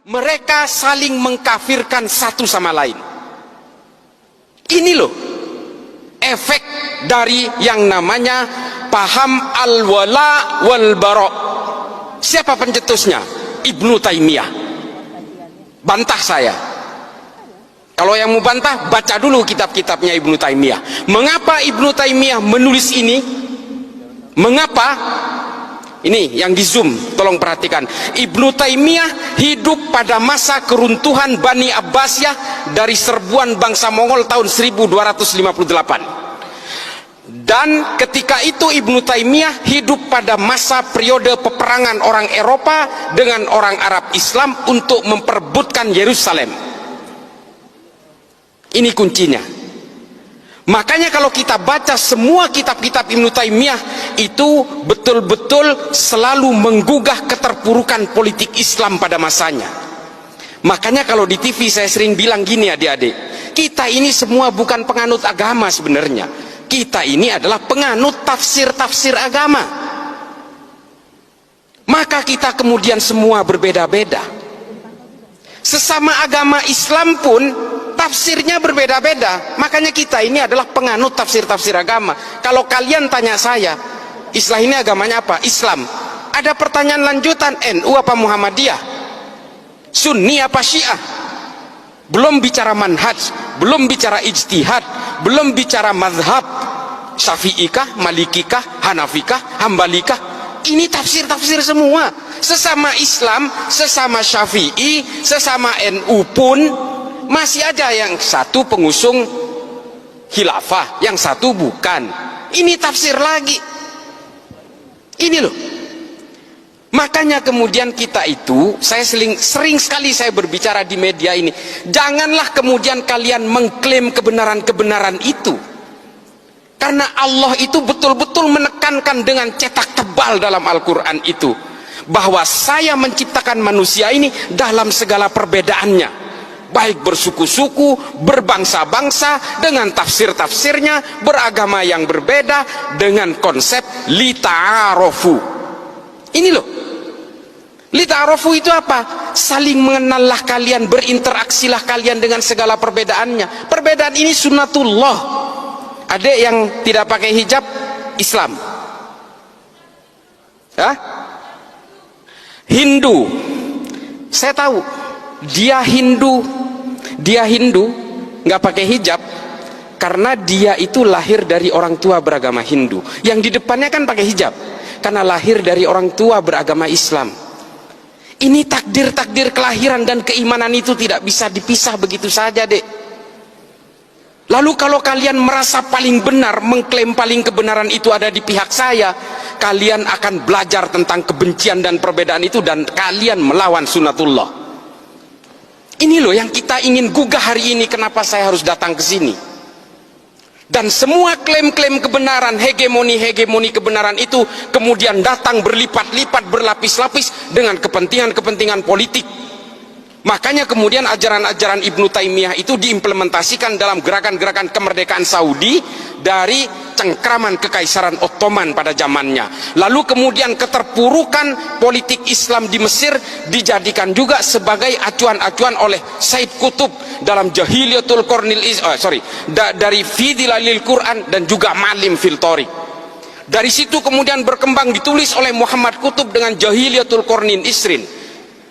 Mereka saling mengkafirkan satu sama lain. Ini loh efek dari yang namanya paham al-wala wal bara. Siapa pencetusnya? Ibnu Taimiyah. Bantah saya. Kalau yang mau bantah, baca dulu kitab-kitabnya Ibnu Taimiyah. Mengapa Ibnu Taimiyah menulis ini? Mengapa? Ini yang di zoom, tolong perhatikan. Ibnu Taimiyah hidup pada masa keruntuhan Bani Abbasiyah dari serbuan bangsa Mongol tahun 1258. Dan ketika itu Ibnu Taimiyah hidup pada masa periode peperangan orang Eropa dengan orang Arab Islam untuk memperebutkan Yerusalem. Ini kuncinya. Makanya kalau kita baca semua kitab-kitab Ibnu Taimiyah itu betul-betul selalu menggugah keterpurukan politik Islam pada masanya. Makanya kalau di TV saya sering bilang gini adik-adik, kita ini semua bukan penganut agama sebenarnya. Kita ini adalah penganut tafsir-tafsir agama. Maka kita kemudian semua berbeda-beda. Sesama agama Islam pun tafsirnya berbeda-beda. Makanya kita ini adalah penganut tafsir-tafsir agama. Kalau kalian tanya saya, Islam ini agamanya apa? Islam. Ada pertanyaan lanjutan, NU apa Muhammadiyah? Sunni apa Syiah? Belum bicara manhaj, belum bicara ijtihad, belum bicara mazhab. Syafi'ikah, Malikikah, Hanafikah, Hambalikah? Ini tafsir-tafsir semua. Sesama Islam, sesama Syafi'i, sesama NU pun masih ada yang satu pengusung khilafah, yang satu bukan. Ini tafsir lagi. Ini loh. Makanya kemudian kita itu, saya sering sekali saya berbicara di media ini, janganlah kemudian kalian mengklaim kebenaran-kebenaran itu. Karena Allah itu betul-betul menekankan dengan cetak tebal dalam Al-Quran itu, bahwa saya menciptakan manusia ini dalam segala perbedaannya, baik bersuku-suku, berbangsa-bangsa, dengan tafsir-tafsirnya, beragama yang berbeda, dengan konsep lita'arofu. Ini loh, lita'arofu itu apa? Saling mengenallah kalian, berinteraksilah kalian dengan segala perbedaannya. Perbedaan ini sunnatullah. Adik yang tidak pakai hijab, Islam. Hah? Hindu, saya tahu dia Hindu nggak pakai hijab karena dia itu lahir dari orang tua beragama Hindu. Yang di depannya kan pakai hijab karena lahir dari orang tua beragama Islam. Ini takdir-takdir kelahiran dan keimanan itu tidak bisa dipisah begitu saja, Dek. Lalu kalau kalian merasa paling benar, mengklaim paling kebenaran itu ada di pihak saya, kalian akan belajar tentang kebencian dan perbedaan itu dan kalian melawan sunnatullah. Ini loh yang kita ingin gugah hari ini, kenapa saya harus datang ke sini. Dan semua klaim-klaim kebenaran, hegemoni kebenaran itu kemudian datang berlipat-lipat, berlapis-lapis dengan kepentingan-kepentingan politik. Makanya kemudian ajaran-ajaran Ibnu Taimiyah itu diimplementasikan dalam gerakan-gerakan kemerdekaan Saudi dari cengkraman kekaisaran Ottoman pada zamannya. Lalu kemudian keterpurukan politik Islam di Mesir dijadikan juga sebagai acuan-acuan oleh Said Qutb dalam Jahiliyatul Qarnil dari Fi Dilalil Quran dan juga Malim fil Tariq. Dari situ kemudian berkembang, ditulis oleh Muhammad Qutb dengan Jahiliyatul Qarnin Isrin.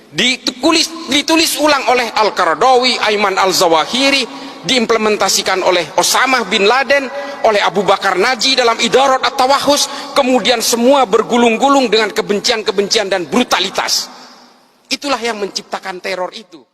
Ditulis ulang oleh Al-Qaradawi, Ayman Al-Zawahiri, diimplementasikan oleh Osama bin Laden, oleh Abu Bakar Naji dalam Idarat At-Tawahus. Kemudian semua bergulung-gulung dengan kebencian-kebencian dan brutalitas. Itulah yang menciptakan teror itu.